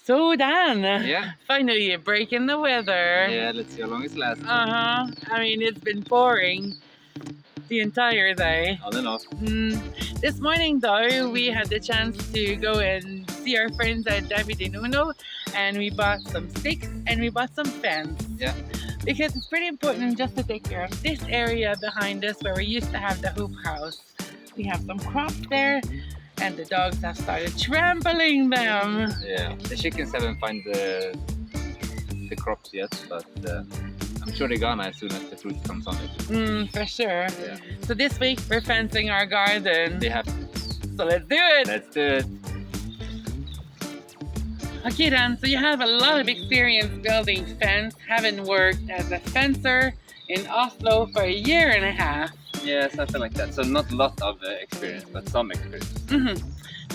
So Dan, Yeah. finally a break in the weather. Yeah, let's see how long it lasts. I mean, it's been pouring the entire day. On and off. This morning though, we had the chance to go and see our friends at David and Uno, and we bought some sticks and we bought some fence. Yeah. Because it's pretty important just to take care of this area behind us where we used to have the hoop house. We have some crops there, and the dogs have started trampling them. Yeah. The chickens haven't found the crops yet, but I'm sure they're gonna as soon as the fruit comes on it. For sure. Yeah. So this week we're fencing our garden. They have to. So let's do it. Let's do it. Okay Dan, so you have a lot of experience building fence, having worked as a fencer in Oslo for a year and a half. Yeah, something like that. So not a lot of experience, but some experience.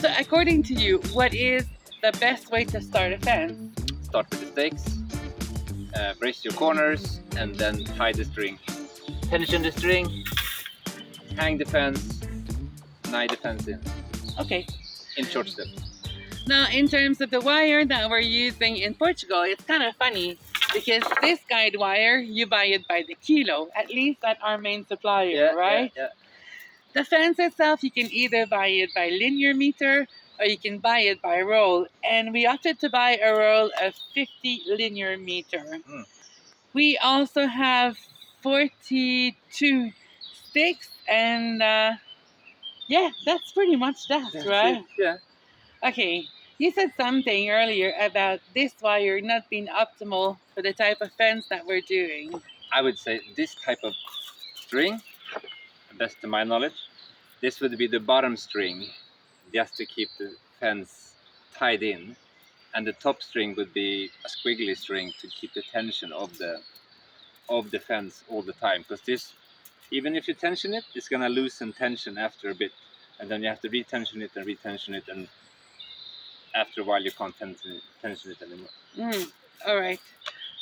So according to you, what is the best way to start a fence? Start with the stakes, brace your corners, and then tie the string. Tension the string, hang the fence, tie the fence Okay. in short steps. Now, in terms of the wire that we're using in Portugal, it's kind of funny because this guide wire, you buy it by the kilo, at least at our main supplier, right? Yeah. The fence itself, you can either buy it by linear meter or you can buy it by roll. And we opted to buy a roll of 50 linear meter. We also have 42 sticks and yeah, that's pretty much that, right? Yeah. Okay, you said something earlier about this wire not being optimal for the type of fence that we're doing. I would say this type of string, best to my knowledge, this would be the bottom string, just to keep the fence tied in, and the top string would be a squiggly string to keep the tension of the fence all the time. Because this, even if you tension it, it's gonna loosen tension after a bit, and then you have to retension it, and after a while you can't tension it anymore. All right.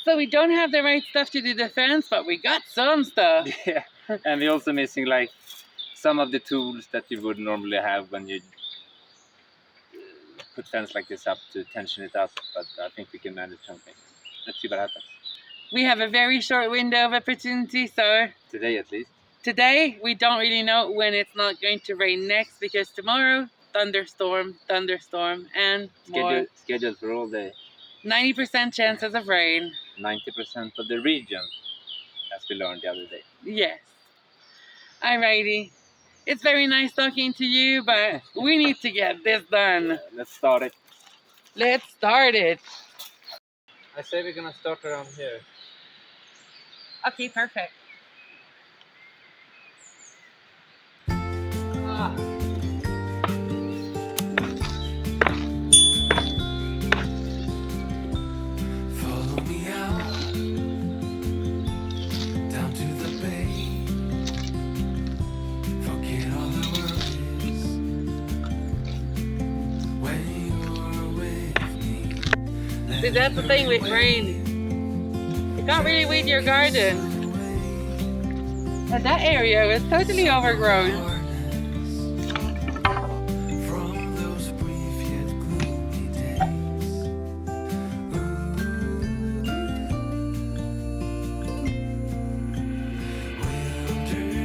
So we don't have the right stuff to do the fence, but we got some stuff. Yeah, and we're also missing like some of the tools that you would normally have when you put fence like this up to tension it up, but I think we can manage something. Let's see what happens. We have a very short window of opportunity, so Today at least. today we don't really know when it's not going to rain next, because tomorrow, thunderstorm, and more. Scheduled for all day. 90% chances of rain. 90% of the region, as we learned the other day. Yes. Alrighty. It's very nice talking to you, but we need to get this done. Let's start it. Let's start it. I say we're gonna start around here. Okay, perfect. Follow me out, down to the bay. Forget all the worries when you're with me. See, that's the thing with rain. You can't really weed your garden. And that area was totally overgrown. From those brief yet gloomy days.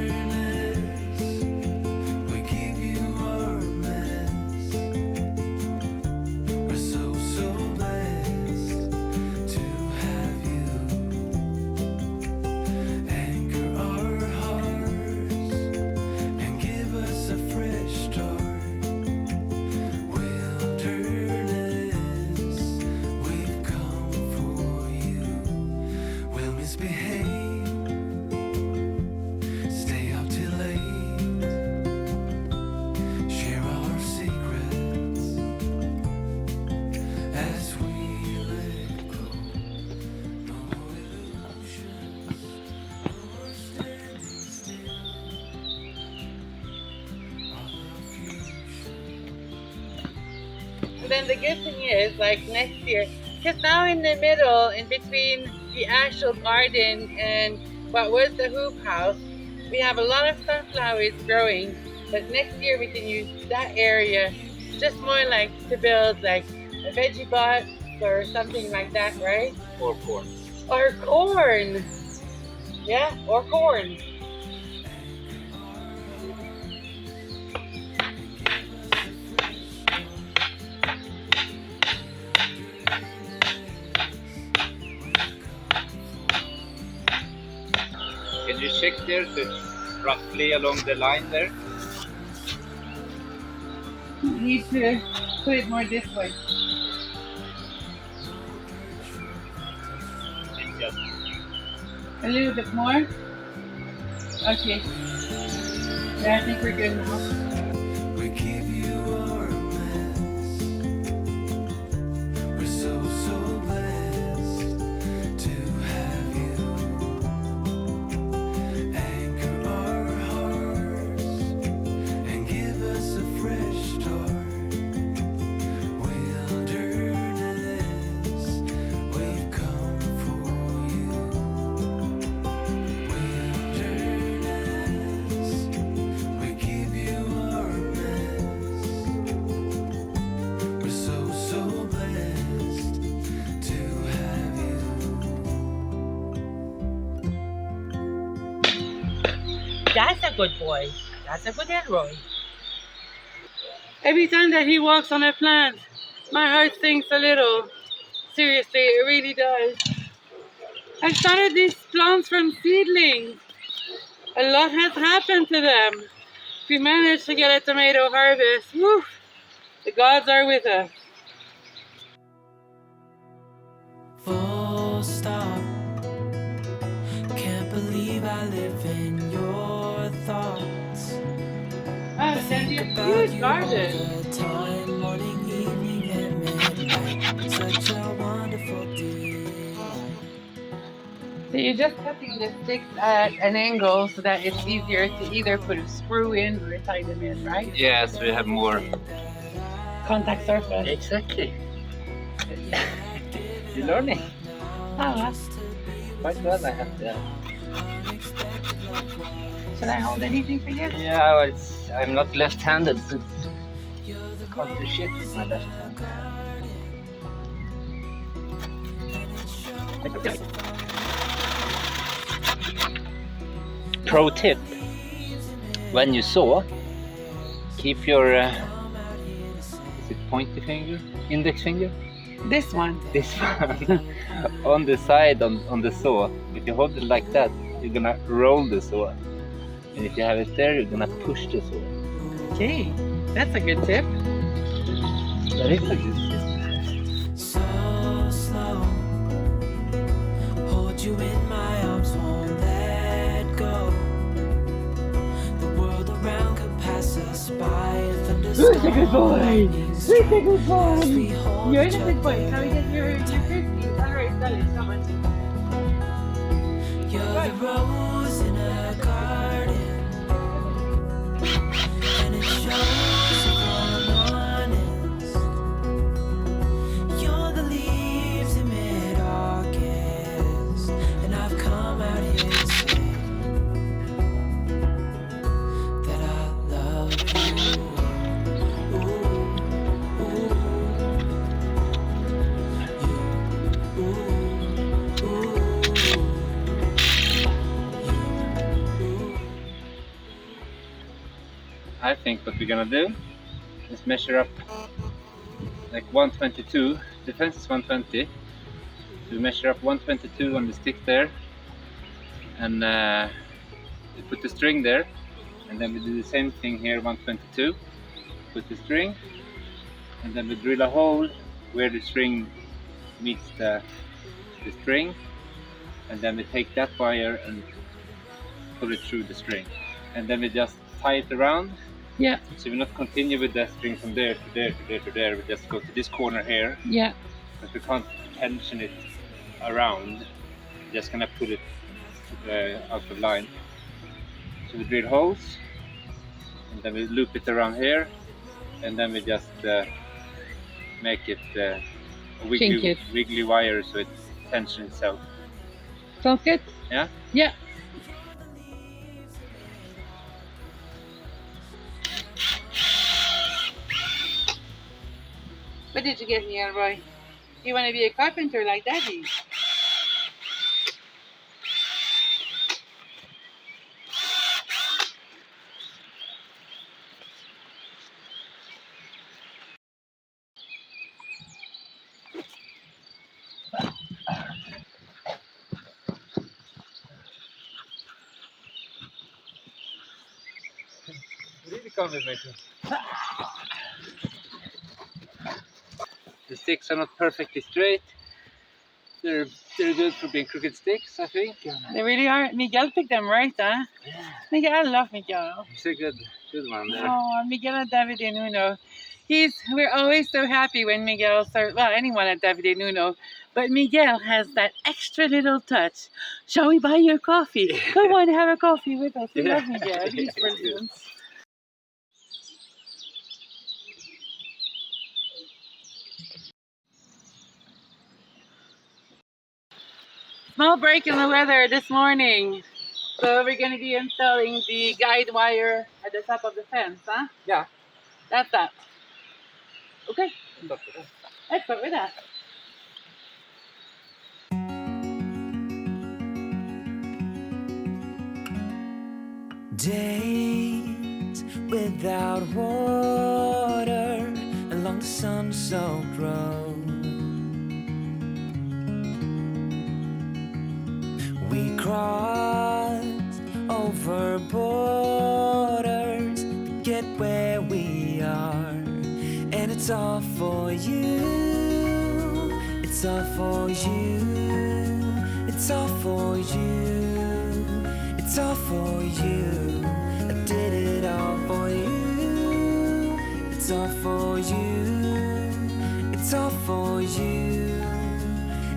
Wilderness, we give you our mess. We're so blessed to have you. Anchor our hearts and give us a fresh start. Wilderness, we've come for you. We'll misbehave, stay out till late, share our secrets as we let go. No illusions, no more standing still. All the fusion. And then the good thing is, like next year, because now in the middle, in between the actual garden and what was the hoop house, we have a lot of sunflowers growing. But next year we can use that area just more like to build like a veggie box or something like that, right? Or corn. Or corn. Yeah, or corn. Can you check there so it's roughly along the line there? You need to put it more this way. It's just A little bit more. Okay. Yeah, I think we're good now. We give you our best. We're so, so blessed to have you. Anchor our hearts and give us a fresh start. Wilderness, we've come for you. Wilderness, we give you our best. We're so, so blessed to have you. That's a good boy. That's a good Roy. Every time that he walks on a plant, my heart sinks a little. Seriously, it really does. I started these plants from seedlings. A lot has happened to them. We managed to get a tomato harvest. Woo! The gods are with us. Full stop. Can't believe I live in your thoughts. Wow, that's a huge garden. The time, morning, evening, and midnight. Such a wonderful delight. So you're just cutting the sticks at an angle so that it's easier to either put a screw in or tie them in, right? yes, we have more. Contact surface. Exactly. You're learning Ah, quite well. I have to. should I hold anything for you? Yeah, well, I'm not left-handed, so I can't do shit with my left hand. Pro tip: when you saw, keep your is it pointy finger, index finger, This one. this one on the side on the saw. If you hold it like that, you're gonna roll the saw, and if you have it there, you're gonna push the saw. Okay, that's a good tip. That is a good tip. So slow. Hold you in my arms, won't let go. The world around could pass us by. A thunderstorm, Who's a good boy? lightning Who's a strike. good boy? As we hold You're each the good boy. other Can we get your 50? Alright, that is so much. You're the rose in a garden, and it shows if I'm honest. You're the leaves in mid-August, and I've come out here to say that I love you. Ooh, ooh, you, ooh, ooh. I think what we're gonna do is measure up like 122. The fence is 120. So we measure up 122 on the stick there, and we put the string there, and then we do the same thing here, 122. Put the string, and then we drill a hole where the string meets the string, and then we take that wire and pull it through the string, and then we just tie it around. Yeah, So we not continue with the string from there to there to there to there. We just go to this corner here, yeah. but we can't tension it around. We're just gonna pull it out of line. So we drill holes, and then we loop it around here, and then we just make it a Kink it. wiggly wire so it tensions itself. Sounds good? Yeah? Yeah. What did you get me, Elroy? You want to be a carpenter like Daddy. Really come with me. The sticks are not perfectly straight. They're good for being crooked sticks, I think. They really are. Miguel picked them right, huh? Yeah. Miguel, I love Miguel. He's a good one there. Oh, Miguel and Davide Nuno. We're always so happy when Miguel starts, well, anyone at Davide Nuno, but Miguel has that extra little touch. Shall we buy you a coffee? Come on, have a coffee with us. We love Miguel. He's brilliant. Small break in the weather this morning. So we're going to be installing the guide wire at the top of the fence, huh? Yeah. That's that. Okay, Look at that. let's start with that. Days without water along the sun-soaked road. We crossed over borders to get where we are, and it's all for you. It's all for you. It's all for you. It's all for you. I did it all for you. It's all for you. It's all for you.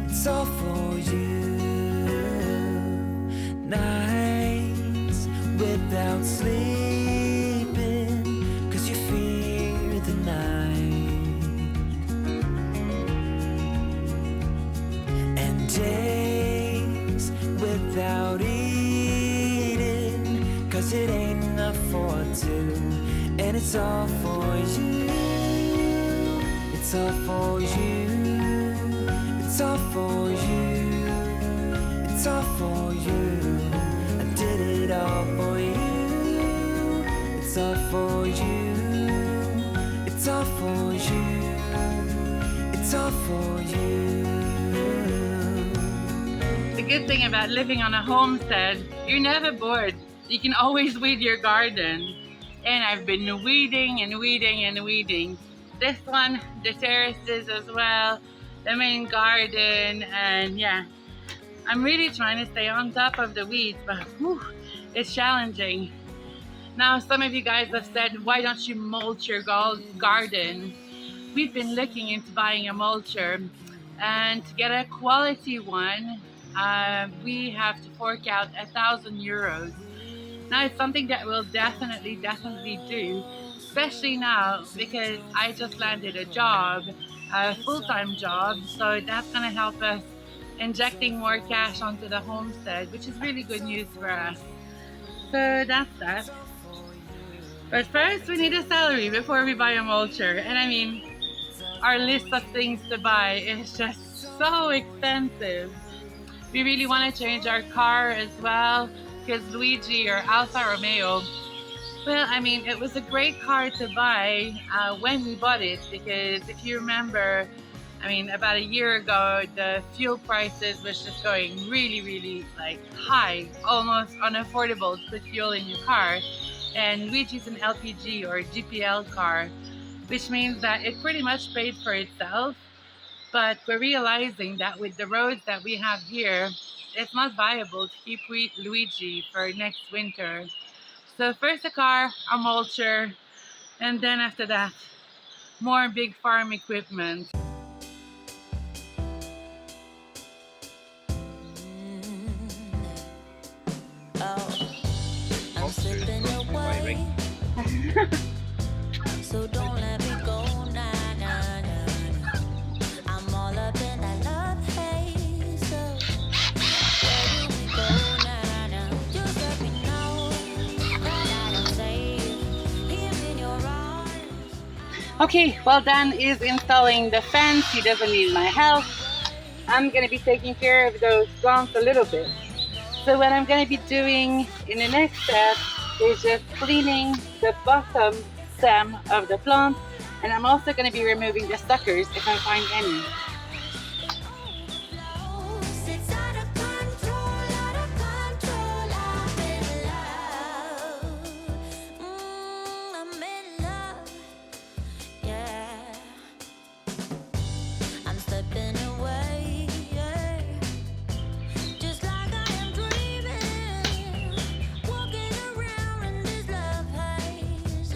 It's all for you. Nights without sleeping 'cause you fear the night, and days without eating 'cause it ain't enough for two, and it's all for you. It's all for you. It's all for you. It's all for you. I did it all for you. It's all for you. It's all for you. It's all for you. The good thing about living on a homestead, you're never bored. You can always weed your garden. And I've been weeding and weeding and weeding. This one, the terraces as well, the main garden, and yeah. I'm really trying to stay on top of the weeds, but whew, it's challenging. Now, some of you guys have said, why don't you mulch your garden? We've been looking into buying a mulcher, and to get a quality one, we have to fork out €1,000. Now, it's something that we'll definitely do, especially now because I just landed a job, a full-time job, so that's gonna help us injecting more cash onto the homestead, which is really good news for us. So that's that. But first, we need a salary before we buy a mulcher. And I mean, our list of things to buy is just so expensive. We really want to change our car as well, because Luigi, or Alfa Romeo, well, I mean, it was a great car to buy when we bought it, because if you remember, I mean, about a year ago, the fuel prices was just going really like high, almost unaffordable to put fuel in your car. And Luigi's an LPG or GPL car, which means that it pretty much paid for itself. But we're realizing that with the roads that we have here, it's not viable to keep Luigi for next winter. So first a car, a mulcher, and then after that, more big farm equipment. I'm slipping away, so don't let me go, nah, nah, nah. I'm all up in that love haze, so where do we go, nah, nah? Just let me know that I am safe here in your arms. Okay, while Dan is installing the fence, he doesn't need my help. I'm gonna be taking care of those plants a little bit. So what I'm gonna be doing in the next step is just cleaning the bottom stem of the plant, and I'm also gonna be removing the suckers if I find any. It's out of control, out of control. I'm in love. I'm in love. Yeah. I'm stepping away. Yeah. Just like I am dreaming. Walking around in this love haze.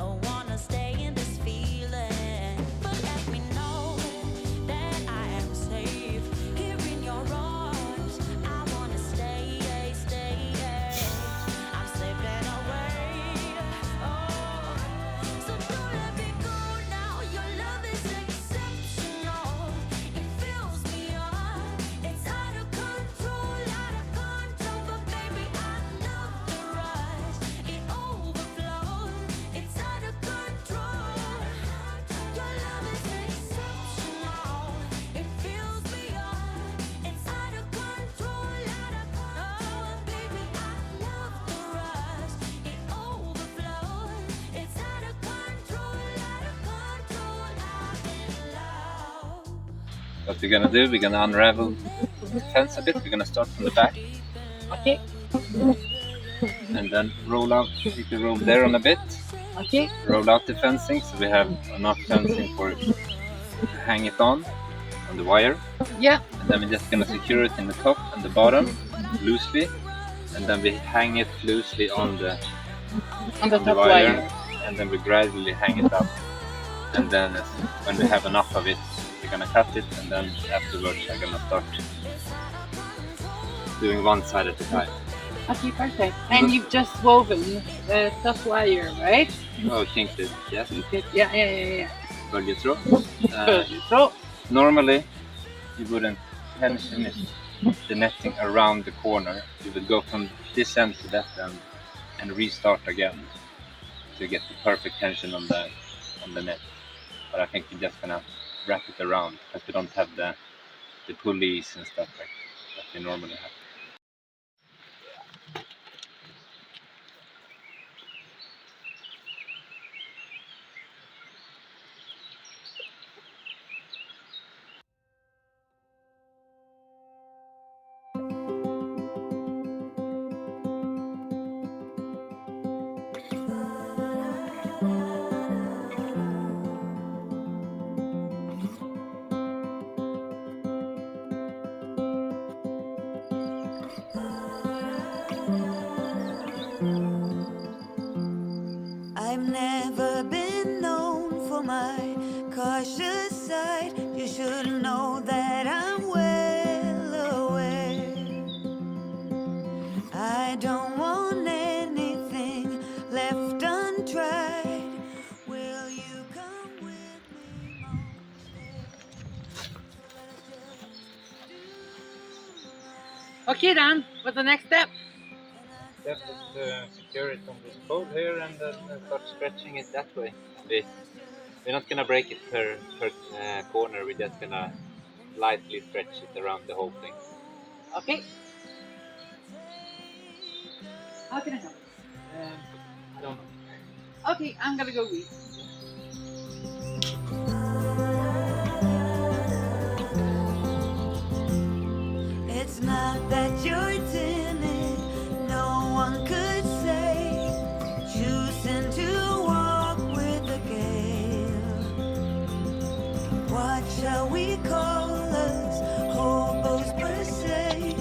I wanna stay in this feeling. But let me know that I am safe here in your arms. I wanna stay, stay. I'm slipping away. Oh, so don't let me go now. Your love is exceptional. It fills me up. It's out of control, But baby, I love the rush. It overflows. It's out of control. Your love is exceptional. It fills me up. It's out of control, baby, I love the rush. It overflows. It's out of control, I'm in love. What we're gonna do, we're gonna unravel the fence a bit. We're gonna start from the back Okay, and then roll out. You can roll there on a bit. okay, Roll out the fencing so we have enough fencing for it to hang it on the wire. yeah, And then we're just gonna secure it in the top and the bottom loosely, and then we hang it loosely on the top wire, wire. and then we gradually hang it up. And then when we have enough of it, we're gonna cut it, and then afterwards I'm gonna start doing one side at a time. Okay, perfect. And you've just woven the top wire, right? Oh, kinked, yes. Yeah. Böljetråd. So, Normally, you wouldn't tension it, the netting around the corner. You would go from this end to that end and restart again to get the perfect tension on the net. But I think we're just gonna wrap it around because we don't have the pulleys and stuff like that we normally have. I've never been known for my cautious side. You should know that I'm well aware. I don't want anything left untried. Will you come with me, Homestead? okay, Dan, what's the next step? Just secure it on this pole here and then start stretching it that way. We're not gonna break it per corner, we're just gonna lightly stretch it around the whole thing. Okay. How can I help? I don't know. Okay, I'm gonna go read. It's not that you're timid, no one could say. Choosing to walk with the gale. What shall we call us? Hobos per se.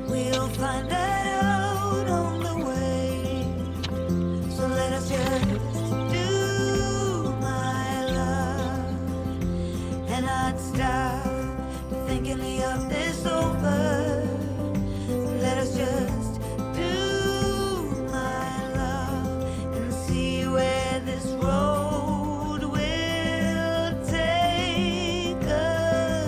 We'll find that out on the way. So let us just do, my love, and not stop thinking the earth is over. Let us just do, my love, and see where this road will take us.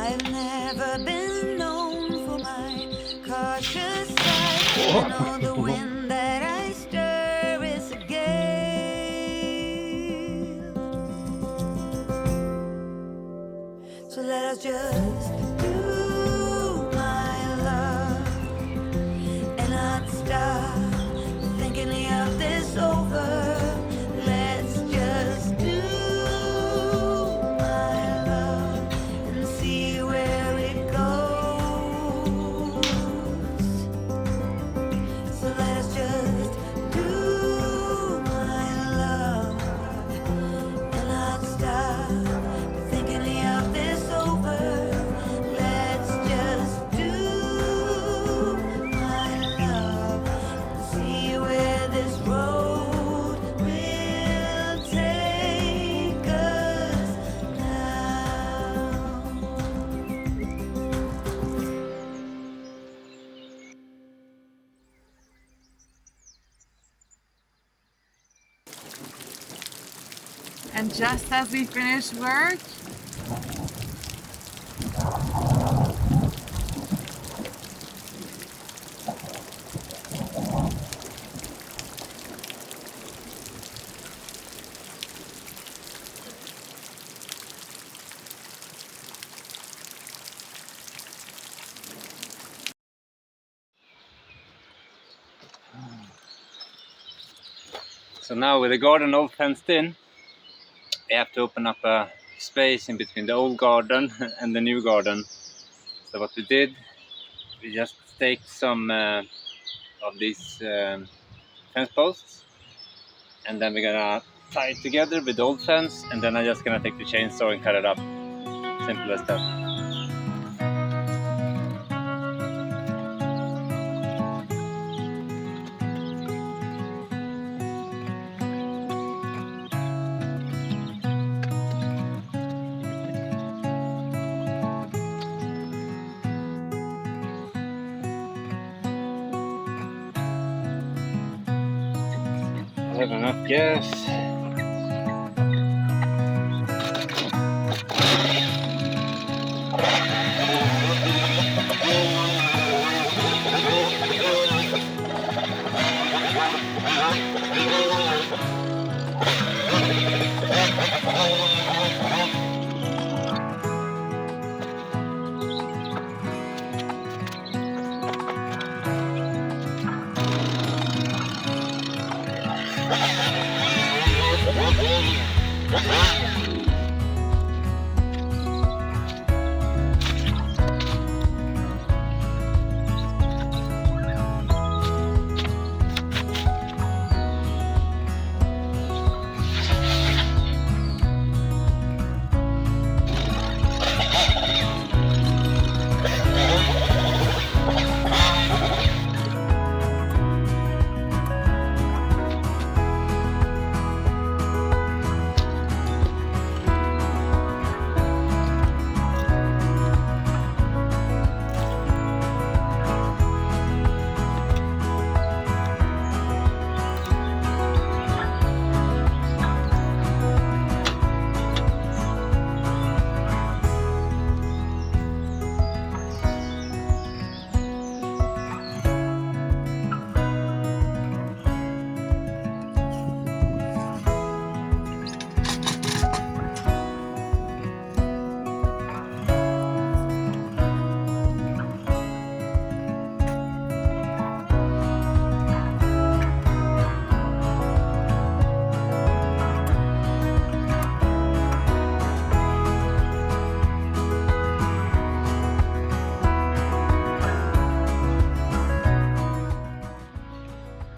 I've never been known for my cautious side. I know the wind that I stir is a gale. So let us just do my love and not stop thinking of this over. Let's just do my love and see where it goes. So let us just do my love and not stop thinking of this over. Let's just do my love and see where this road will take us now. And just as we finish work, So now with the garden all fenced in, we have to open up a space in between the old garden and the new garden. So what we did, we just staked some of these fence posts, and then we're gonna tie it together with the old fence, and then I'm just gonna take the chainsaw and cut it up. Simple as that. I have enough gas.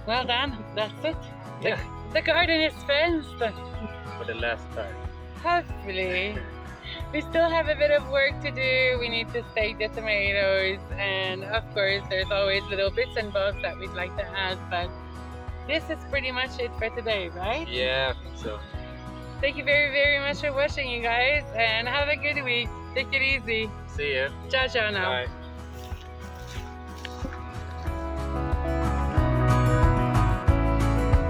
well done, that's it. Yeah. The garden is fenced. For the last time. Hopefully. We still have a bit of work to do. We need to stake the tomatoes, and of course there's always little bits and bobs that we'd like to add, but this is pretty much it for today, right? Yeah, I think so. Thank you very, very much for watching, you guys, and have a good week. Take it easy. See ya. Ciao, ciao now. Bye.